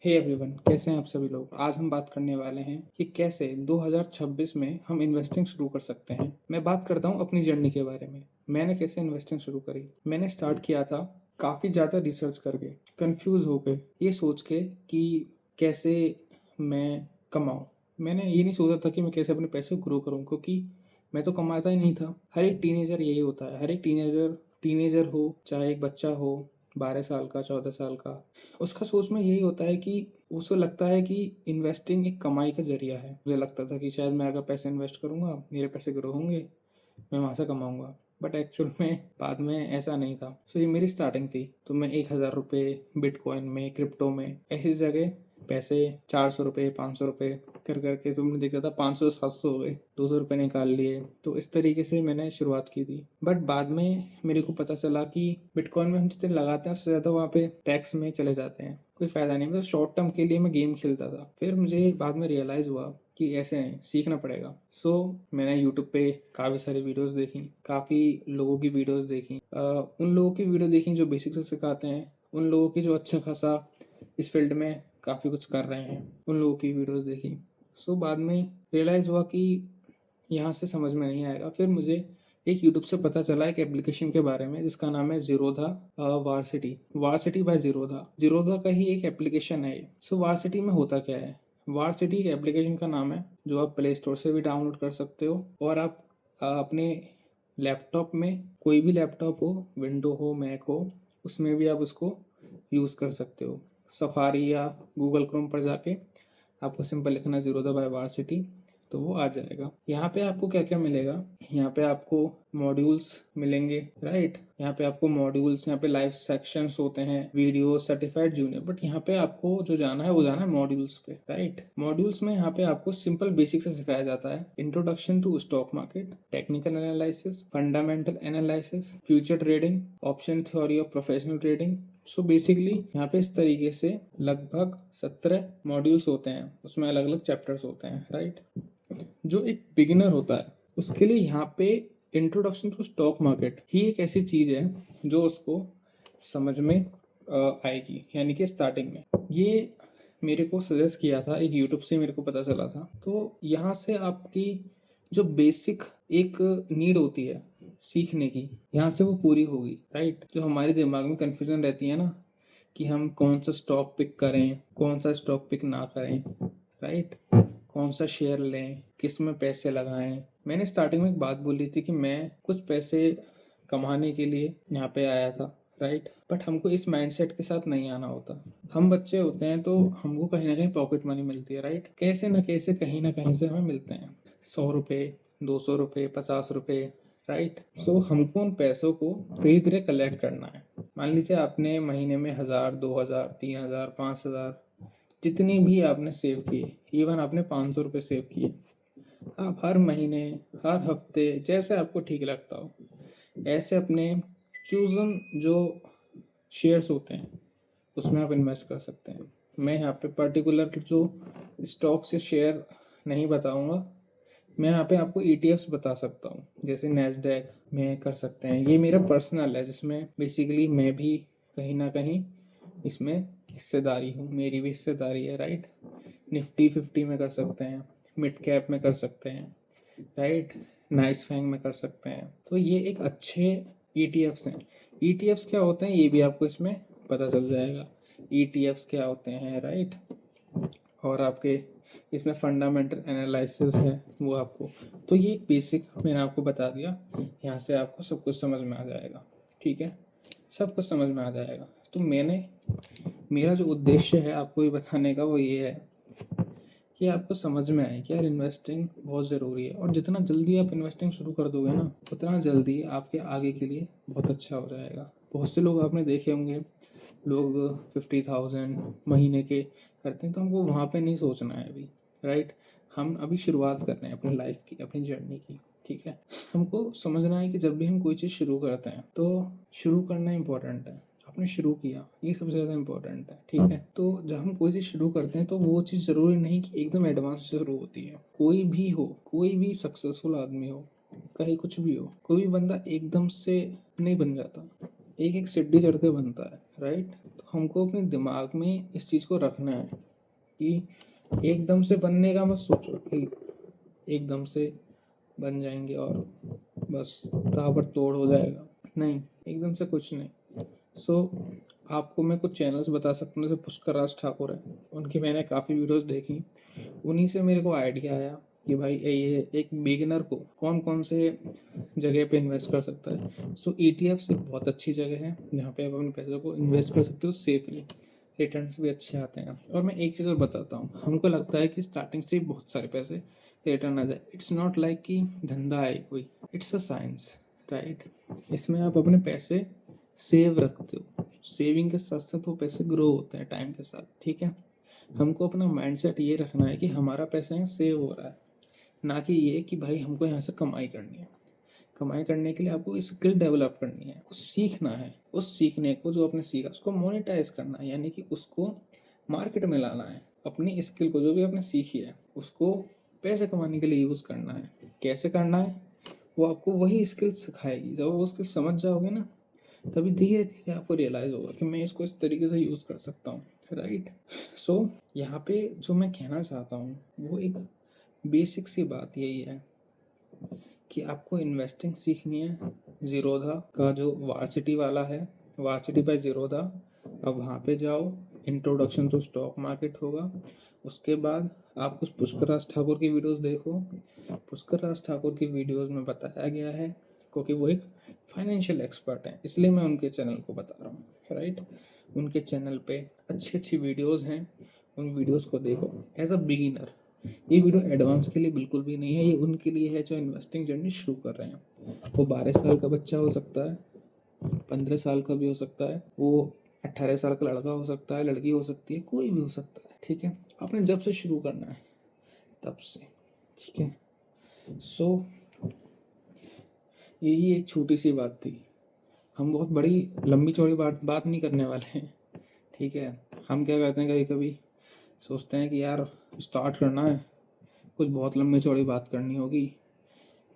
Hey everyone, कैसे हैं आप सभी लोग। आज हम बात करने वाले हैं कि कैसे 2026 में हम इन्वेस्टिंग शुरू कर सकते हैं। मैं बात करता हूँ अपनी जर्नी के बारे में। मैंने कैसे इन्वेस्टिंग शुरू करी। मैंने स्टार्ट किया था काफ़ी ज़्यादा रिसर्च करके, कंफ्यूज होके, ये सोच के कि कैसे मैं कमाऊँ। मैंने ये नहीं सोचा था कि मैं कैसे अपने पैसे ग्रो करूँ, क्योंकि मैं तो कमाता ही नहीं था। हर एक टीनेजर यही होता है। हर एक टीनेजर हो, चाहे एक बच्चा हो 12 साल का, 14 साल का, उसका सोच में यही होता है कि उसे लगता है कि इन्वेस्टिंग एक कमाई का जरिया है। मुझे लगता था कि शायद मैं अगर पैसे इन्वेस्ट करूंगा, मेरे पैसे ग्रो होंगे, मैं वहाँ से कमाऊंगा। बट एक्चुअल में बाद में ऐसा नहीं था। सो ये मेरी स्टार्टिंग थी। तो मैं 1,000 रुपये बिटकॉइन में, क्रिप्टो में, ऐसी जगह पैसे 400 रुपये, 500 रुपये कर करके, तुमने देखा था 500 700 हो गए, 200 रुपये निकाल लिए। तो इस तरीके से मैंने शुरुआत की थी। बट बाद में मेरे को पता चला कि बिटकॉइन में हम जितने लगाते हैं उससे ज़्यादा वहाँ पे टैक्स में चले जाते हैं, कोई फ़ायदा नहीं। मतलब शॉर्ट टर्म के लिए मैं गेम खेलता था। फिर मुझे बाद में रियलाइज़ हुआ कि ऐसे नहीं, सीखना पड़ेगा। सो मैंने यूट्यूब पे काफ़ी सारी वीडियोस देखी, काफ़ी लोगों की वीडियोस देखी। उन लोगों की वीडियो देखी जो बेसिक से सिखाते हैं, उन लोगों की जो अच्छा खासा इस फील्ड में काफ़ी कुछ कर रहे हैं, उन लोगों की वीडियोस देखी। सो बाद में रियलाइज़ हुआ कि यहाँ से समझ में नहीं आएगा। फिर मुझे एक यूट्यूब से पता चला एक एप्लीकेशन के बारे में जिसका नाम है जीरोधा वारसिटी। वारसिटी बाय जीरोधा। जीरोधा का ही एक एप्लीकेशन है ये। सो वारसिटी में होता क्या है। वारसिटी एक एप्लीकेशन का नाम है जो आप प्ले स्टोर से भी डाउनलोड कर सकते हो, और आप अपने लैपटॉप में, कोई भी लैपटॉप हो, विंडो हो, मैक हो, उसमें भी आप उसको यूज़ कर सकते हो। सफारी या गूगल क्रोम पर जाके आपको सिंपल लिखना जीरोधा बाय वारसिटी, तो वो आ जाएगा। यहाँ पे आपको क्या क्या मिलेगा। यहाँ पे आपको मॉड्यूल्स मिलेंगे, राइट। यहाँ पे आपको मॉड्यूल्स, यहाँ पे लाइव सेक्शंस होते हैं, वीडियो, सर्टिफाइड जूनियर। बट यहाँ पे आपको जो जाना है वो जाना है मॉड्यूल्स पे, राइट। मॉड्यूल्स में यहाँ पे आपको सिंपल बेसिक से सिखाया जाता है। Introduction to stock market, technical analysis, fundamental analysis, future trading, option theory of professional trading. So basically यहाँ पे इस तरीके से लगभग 17 मॉड्यूल्स होते हैं, उसमें अलग अलग चैप्टर्स होते हैं, राइट। जो एक बिगिनर होता है उसके लिए यहाँ पे इंट्रोडक्शन टू स्टॉक मार्केट ही एक ऐसी चीज़ है जो उसको समझ में आएगी, यानी कि स्टार्टिंग में। ये मेरे को सजेस्ट किया था, एक यूट्यूब से मेरे को पता चला था। तो यहाँ से आपकी जो बेसिक एक नीड होती है सीखने की, यहाँ से वो पूरी होगी, राइट। जो हमारे दिमाग में कन्फ्यूजन रहती है ना कि हम कौन सा स्टॉक पिक करें, कौन सा स्टॉक पिक ना करें, राइट, कौन सा शेयर लें, किस में पैसे लगाएं। मैंने स्टार्टिंग में एक बात बोली थी कि मैं कुछ पैसे कमाने के लिए यहाँ पे आया था, राइट। बट हमको इस माइंडसेट के साथ नहीं आना होता। हम बच्चे होते हैं तो हमको कहीं ना कहीं पॉकेट मनी मिलती है, राइट। कैसे न कैसे, कहीं ना कहीं से हमें मिलते हैं 100 रुपये, 200 रुपये, 50 रुपये, राइट। सो हमको उन पैसों को धीरे धीरे कलेक्ट करना है। मान लीजिए आपने महीने में 1,000, 2,000, 3,000, 5,000, जितनी भी आपने सेव किए, इवन आपने 500 रुपये सेव किए, आप हर महीने, हर हफ्ते, जैसे आपको ठीक लगता हो, ऐसे अपने चूजन जो शेयर्स होते हैं उसमें आप इन्वेस्ट कर सकते हैं। मैं यहाँ पे पर्टिकुलर जो स्टॉक्स या शेयर नहीं बताऊंगा, मैं यहाँ पे आपको ETFs बता सकता हूँ, जैसे नैस्डैक में कर सकते हैं। ये मेरा पर्सनल है जिसमें बेसिकली मैं भी कहीं ना कहीं इसमें हिस्सेदारी हूँ, मेरी भी हिस्सेदारी है, राइट। निफ्टी 50 में कर सकते हैं, मिड कैप में कर सकते हैं, राइट, नाइस फैंग में कर सकते हैं। तो ये एक अच्छे ETFs हैं। ETFs क्या होते हैं ये भी आपको इसमें पता चल जाएगा। ETFs क्या होते हैं, राइट। और आपके इसमें फंडामेंटल एनालिसिस है वो आपको। तो ये बेसिक मैंने आपको बता दिया, यहाँ से आपको सब कुछ समझ में आ जाएगा, ठीक है। सब कुछ समझ में आ जाएगा। तो मेरा जो उद्देश्य है आपको ये बताने का वो ये है कि आपको समझ में आए कि यार इन्वेस्टिंग बहुत ज़रूरी है। और जितना जल्दी आप इन्वेस्टिंग शुरू कर दोगे ना, उतना जल्दी आपके आगे के लिए बहुत अच्छा हो जाएगा। बहुत से लोग आपने देखे होंगे, लोग 50,000 महीने के करते हैं। तो हमको वहाँ पे नहीं सोचना है अभी, राइट। हम अभी शुरुआत कर रहे हैं अपनी लाइफ की, अपनी जर्नी की, ठीक है। हमको समझना है कि जब भी हम कोई चीज़ शुरू करते हैं तो शुरू करना इम्पोर्टेंट है। आपने शुरू किया, ये सबसे ज़्यादा इम्पोर्टेंट है, ठीक है। तो जब हम कोई चीज़ शुरू करते हैं तो वो चीज़ ज़रूरी नहीं कि एकदम एडवांस से शुरू होती है। कोई भी हो, कोई भी सक्सेसफुल आदमी हो, कहीं कुछ भी हो, कोई भी बंदा एकदम से नहीं बन जाता। एक एक सीढ़ी चढ़ के बनता है, राइट। तो हमको अपने दिमाग में इस चीज़ को रखना है कि एकदम से बनने का मत सोचो कि एकदम से बन जाएंगे और बस ताबड़तोड़ हो जाएगा, नहीं, एकदम से कुछ नहीं। सो आपको मैं कुछ चैनल्स बता सकता हूँ, जैसे पुष्कर राज ठाकुर है, उनकी मैंने काफ़ी वीडियोस देखी। उन्हीं से मेरे को आइडिया आया कि भाई ये एक बिगिनर को कौन कौन से जगह पे इन्वेस्ट कर सकता है। सो ETFs एक बहुत अच्छी जगह है जहाँ पे आप अपने पैसों को इन्वेस्ट कर सकते हो सेफली, रिटर्न्स भी अच्छे आते हैं। और मैं एक चीज़ और बताता हूँ, हमको लगता है कि स्टार्टिंग से ही बहुत सारे पैसे रिटर्न आ जाए। इट्स नॉट लाइक कि धंधा है कोई, इट्स अ साइंस, राइट। इसमें आप अपने पैसे सेव रखते हो, सेविंग के साथ साथ वो पैसे ग्रो होते हैं टाइम के साथ, ठीक है। हमको अपना माइंडसेट ये रखना है कि हमारा पैसा यहाँ सेव हो रहा है, ना कि ये कि भाई हमको यहाँ से कमाई करनी है। कमाई करने के लिए आपको स्किल डेवलप करनी है, कुछ सीखना है। उस सीखने को जो आपने सीखा उसको मोनेटाइज करना है, यानी कि उसको मार्केट में लाना है। अपनी स्किल को जो भी आपने सीखी है उसको पैसे कमाने के लिए यूज़ करना है। कैसे करना है वो आपको वही स्किल सिखाएगी। जब वो स्किल समझ जाओगे ना, तभी धीरे धीरे आपको रियलाइज़ होगा कि मैं इसको इस तरीके से यूज़ कर सकता हूँ, राइट। सो यहाँ पे जो मैं कहना चाहता हूँ वो एक बेसिक सी बात यही है कि आपको इन्वेस्टिंग सीखनी है। जीरोधा का जो वार्सिटी वाला है, वार्सिटी बाय जीरोधा, अब वहाँ पे जाओ, इंट्रोडक्शन टू स्टॉक मार्केट होगा। उसके बाद आप कुछ पुष्कर राज ठाकुर की वीडियोस देखो। पुष्कर राज ठाकुर की वीडियोस में बताया गया है, क्योंकि वो एक फाइनेंशियल एक्सपर्ट हैं, इसलिए मैं उनके चैनल को बता रहा हूँ, राइट। उनके चैनल पे अच्छी अच्छी वीडियोस हैं, उन वीडियोस को देखो एज अ बिगिनर। ये वीडियो एडवांस के लिए बिल्कुल भी नहीं है, ये उनके लिए है जो इन्वेस्टिंग जर्नी शुरू कर रहे हैं। वो 12 साल का बच्चा हो सकता है, 15 साल का भी हो सकता है, वो 18 साल का लड़का हो सकता है, लड़की हो सकती है, कोई भी हो सकता है, ठीक है। आपने जब से शुरू करना है तब से, ठीक है। सो यही एक छोटी सी बात थी। हम बहुत बड़ी लंबी चौड़ी बात नहीं करने वाले हैं, ठीक है। हम क्या करते हैं, कभी कभी सोचते हैं कि यार स्टार्ट करना है, कुछ बहुत लंबी चौड़ी बात करनी होगी।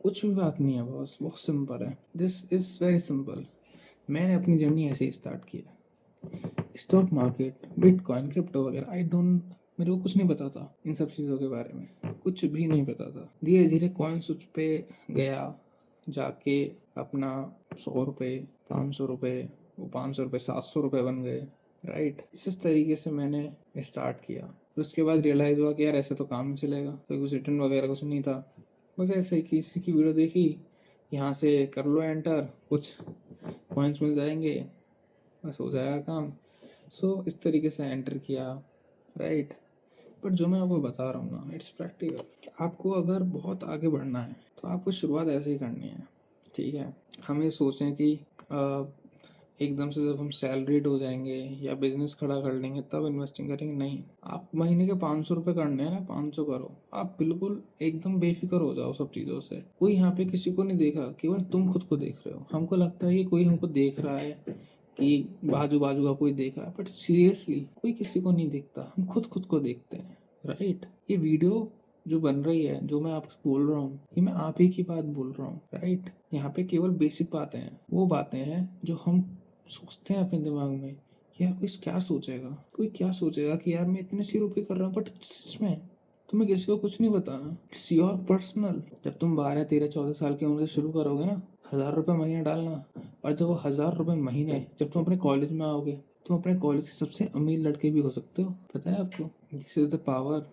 कुछ भी बात नहीं है बॉस, बहुत सिंपल है। This is very simple. मैंने अपनी जर्नी ऐसे ही स्टार्ट किया। स्टॉक मार्केट, बिटकॉइन, क्रिप्टो वगैरह आई डोंट, मेरे को कुछ नहीं पता था इन सब चीज़ों के बारे में, कुछ भी नहीं पता था। धीरे धीरे कॉइन स्विच पे गया, जाके अपना 100 रुपये, 500 रुपये, वो 500 रुपये 700 रुपये बन गए, राइट। इस तरीके से मैंने स्टार्ट किया। फिर उसके बाद रियलाइज़ हुआ कि यार ऐसे तो काम नहीं चलेगा, कोई कुछ रिटर्न वगैरह कुछ नहीं था। बस ऐसे ही किसी की वीडियो देखी, यहाँ से कर लो एंटर, कुछ कॉइन्स मिल जाएंगे, बस हो जाएगा काम। सो इस तरीके से एंटर किया, राइट। बट जो मैं आपको बता रहा हूँ ना, इट्स प्रैक्टिकल। आपको अगर बहुत आगे बढ़ना है तो आपको शुरुआत ऐसे ही करनी है, ठीक है। हम ये सोचें कि एकदम से जब हम सैलरीड हो जाएंगे या बिजनेस खड़ा कर लेंगे तब इन्वेस्टिंग करेंगे, नहीं। आप महीने के 500 रुपये करने हैं ना, 500 करो। आप बिल्कुल एकदम बेफिक्र हो जाओ सब चीज़ों से। कोई यहाँ पे किसी को नहीं देख रहा, केवल तुम खुद को देख रहे हो। हमको लगता है कि कोई हमको देख रहा है, कि बाजू बाजू का कोई देख रहा है, बट सीरियसली कोई किसी को नहीं देखता, हम खुद खुद को देखते हैं, राइट। ये वीडियो जो बन रही है, जो मैं आपको बोल रहा हूँ, ये मैं आप ही की बात बोल रहा हूँ, राइट। यहाँ पे केवल बेसिक बातें हैं, वो बातें हैं जो हम सोचते हैं अपने दिमाग में, यार कोई क्या सोचेगा, कोई क्या सोचेगा कि यार मैं इतने सी रुपये कर रहा हूँ, बट सच में तुम्हें किसी को कुछ नहीं बताना, इट्स योर पर्सनल। जब तुम 12, 13, 14 साल की उम्र से शुरू करोगे ना, 1000 रुपये महीने डालना, और जब वो 1000 रुपये महीने, जब तुम अपने कॉलेज में आओगे, तुम अपने कॉलेज के सबसे अमीर लड़के भी हो सकते हो, पता है आपको। This is the power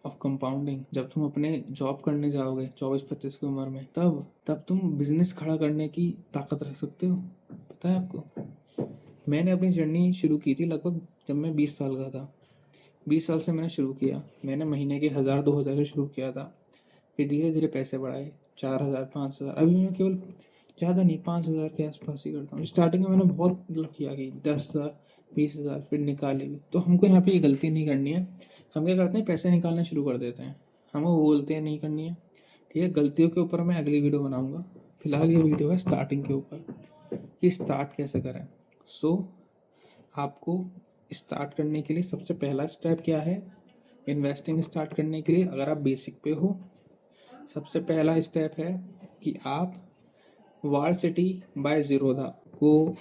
of compounding. जब तुम अपने जॉब करने जाओगे 24-25 की उम्र में, तब तुम बिजनेस खड़ा करने की ताकत रख सकते हो, पता है आपको। मैंने अपनी जर्नी शुरू की थी लगभग जब मैं 20 साल का था। 20 साल से मैंने शुरू किया, मैंने महीने के 1000-2000 से शुरू किया था। फिर धीरे धीरे पैसे बढ़ाए, 4000, 5000, अभी मैं केवल ज़्यादा नहीं 5000 के आसपास ही करता हूँ। स्टार्टिंग में मैंने बहुत मतलब किया कि 10,000, 20,000, फिर निकाले भी। तो हमको यहाँ पे ये गलती नहीं करनी है। हम क्या करते हैं, पैसे निकालना शुरू कर देते हैं, हम वो बोलते हैं नहीं करनी है, ठीक है। गलतियों के ऊपर मैं अगली वीडियो बनाऊंगा। फिलहाल ये वीडियो है स्टार्टिंग के ऊपर, कि स्टार्ट कैसे करें। सो आपको स्टार्ट करने के लिए सबसे पहला स्टेप क्या है, इन्वेस्टिंग स्टार्ट करने के लिए अगर आप बेसिक पे हो, सबसे पहला स्टेप है कि आप वार्सिटी बाय जीरोधा को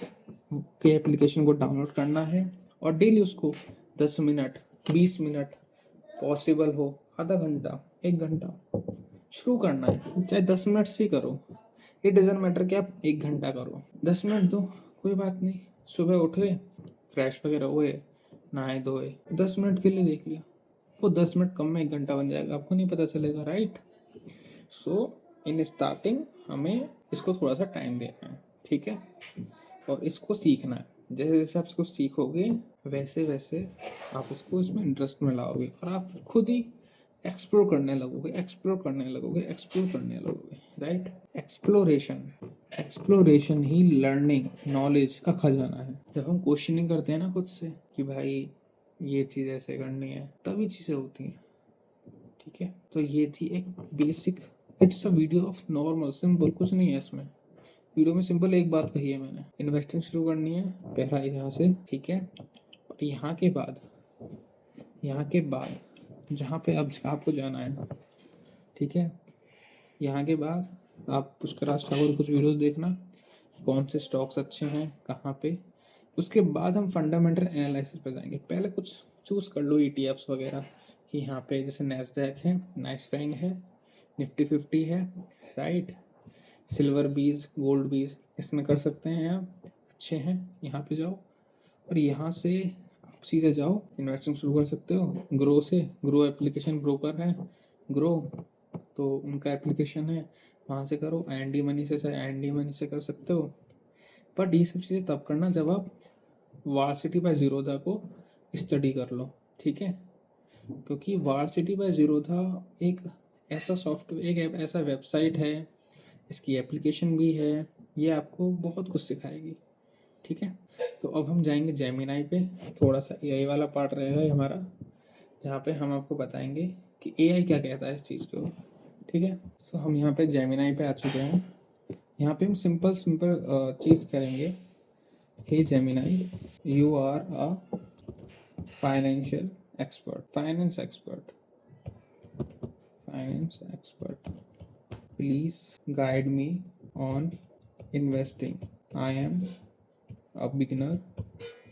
के एप्लीकेशन को डाउनलोड करना है और डेली उसको 10 मिनट, 20 मिनट, पॉसिबल हो आधा घंटा, 1 घंटा शुरू करना है। चाहे 10 मिनट से ही करो, इट डजेंट मैटर कि आप 1 घंटा करो, 10 मिनट दो, कोई बात नहीं। सुबह उठे, फ्रेश वगैरह हुए, नहाए धोए, 10 मिनट के लिए देख लिया, वो 10 मिनट कम में 1 घंटा बन जाएगा, आपको नहीं पता चलेगा, राइट। सो इन स्टार्टिंग हमें इसको थोड़ा सा टाइम देना है, ठीक है, और इसको सीखना है। जैसे जैसे आप इसको सीखोगे वैसे वैसे आप इसको इसमें इंटरेस्ट में लाओगे और आप खुद ही एक्सप्लोर करने लगोगे, एक्सप्लोर करने लगोगे, एक्सप्लोर करने लगोगे, राइट। एक्सप्लोरेशन, एक्सप्लोरेशन ही लर्निंग नॉलेज का खजाना है। जब हम क्वेश्चनिंग करते हैं ना खुद से कि भाई ये चीज़ ऐसे करनी है, तभी चीज़ें होती हैं, ठीक है। तो ये थी एक basic, it's a video of normal simple, कुछ नहीं है इसमें। वीडियो में सिंपल एक बात कही है मैंने, इन्वेस्टिंग शुरू करनी है पहला यहाँ से, ठीक है। और यहाँ के बाद जहाँ पे अब आपको जाना है, ठीक है, यहाँ के बाद आप पुष्कर राज ठाकुर कुछ वीडियोस देखना, कौन से स्टॉक्स अच्छे हैं कहाँ पे। उसके बाद हम फंडामेंटल एनालिसिस पे जाएंगे। पहले कुछ चूज़ कर लो ईटीएफ्स वगैरह कि यहाँ पे जैसे नैस्डैक है, नाइसफैंग है, निफ्टी 50 है, राइट, सिल्वर बीज, गोल्ड बीज, इसमें कर सकते हैं आप, अच्छे हैं, यहाँ पे जाओ। और यहाँ से आप सीधे जाओ, इन्वेस्टिंग शुरू कर सकते हो ग्रो से। ग्रो एप्लीकेशन ब्रोकर है, ग्रो, तो उनका एप्लीकेशन है, वहाँ से करो। एनडी मनी से, चाहे एनडी मनी से कर सकते हो। बट ये सब चीज़ें तब करना जब आप वार्सिटी बाय जीरोधा को स्टडी कर लो, ठीक है। क्योंकि वार्सिटी बाय जीरोधा एक ऐसा सॉफ्टवेयर, एक ऐसा वेबसाइट है, इसकी एप्लीकेशन भी है, ये आपको बहुत कुछ सिखाएगी, ठीक है। तो अब हम जाएंगे जेमिनाई पे, थोड़ा सा एआई वाला पार्ट रहेगा हमारा, जहाँ पे हम आपको बताएंगे कि एआई क्या कहता है इस चीज़ को, ठीक है। तो हम यहाँ पे जेमिनाई पे आ चुके हैं। यहाँ पे हम सिंपल सिंपल चीज़ करेंगे, hey Gemini, you are a financial expert, finance expert, please guide me on investing, I am a beginner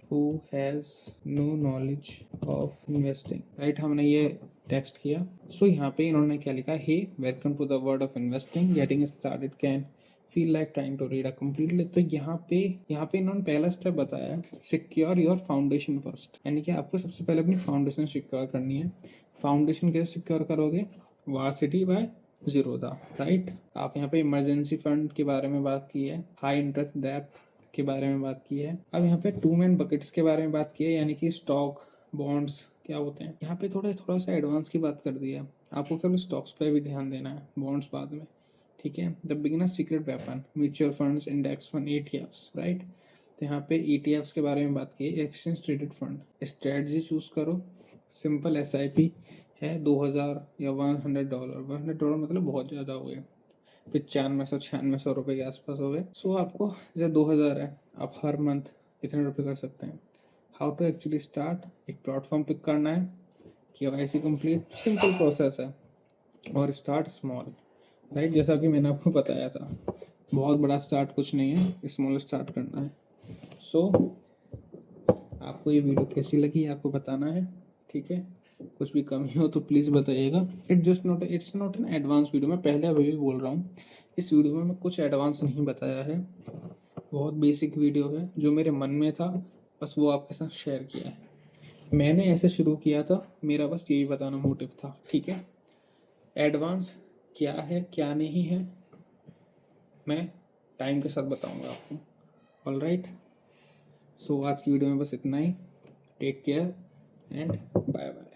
who has no knowledge of investing, right. हमने ये टेक्स्ट किया। सो यहाँ पे इन्होंने क्या लिखा, hey welcome to the world of investing, getting started can feel like trying to read a completely. तो यहाँ पे इन्होंने पहला स्टेप बताया, सिक्योर योर फाउंडेशन फर्स्ट, यानी कि आपको सबसे पहले अपनी फाउंडेशन सिक्योर करनी है। फाउंडेशन कैसे सिक्योर करोगे, वार्सिटी बाय जीरोधा, राइट। आप यहाँ पे इमरजेंसी फंड के बारे में बात की है, हाई इंटरेस्ट डेप्थ के बारे में बात की है। अब यहाँ पे 2 मेन बकेट्स के बारे में बात की है, यानी कि स्टॉक, बॉन्ड्स क्या होते हैं। यहाँ पे थोड़ा सा एडवांस की बात कर दी है, आपको केवल स्टॉक्स पे भी ध्यान देना है, बॉन्ड्स बाद में, ठीक है। The beginner secret weapon, mutual funds, index fund, ETFs, right. तो यहाँ पे ईटीएफ्स के बारे में बात की है, exchange traded fund. Strategy choose करो, सिंपल एसआईपी है, 2000 या $100, $100 मतलब बहुत ज़्यादा हो गया, 9500 रुपये के आसपास हो गए। सो आपको जैसे 2000 है, आप हर मंथ इतने रुपये कर सकते हैं। हाउ टू एक्चुअली स्टार्ट, एक प्लेटफॉर्म पिक करना है, केवाईसी कंप्लीट, सिंपल प्रोसेस है, और स्टार्ट स्मॉल, राइट। जैसा कि मैंने आपको बताया था, बहुत बड़ा स्टार्ट कुछ नहीं है, स्मॉल स्टार्ट करना है। सो आपको ये वीडियो कैसी लगी आपको बताना है, ठीक है। कुछ भी कमी हो तो प्लीज़ बताइएगा। It's not an advance video, मैं पहले अभी भी बोल रहा हूँ, इस वीडियो में मैं कुछ एडवांस नहीं बताया है, बहुत बेसिक वीडियो है, जो मेरे मन में था बस वो आपके साथ शेयर किया है। मैंने ऐसे शुरू किया था, मेरा बस यही बताना मोटिव था, ठीक है। एडवांस क्या है क्या नहीं है मैं टाइम के साथ बताऊंगा आपको, ऑल राइट। सो आज की वीडियो में बस इतना ही, take care and bye bye.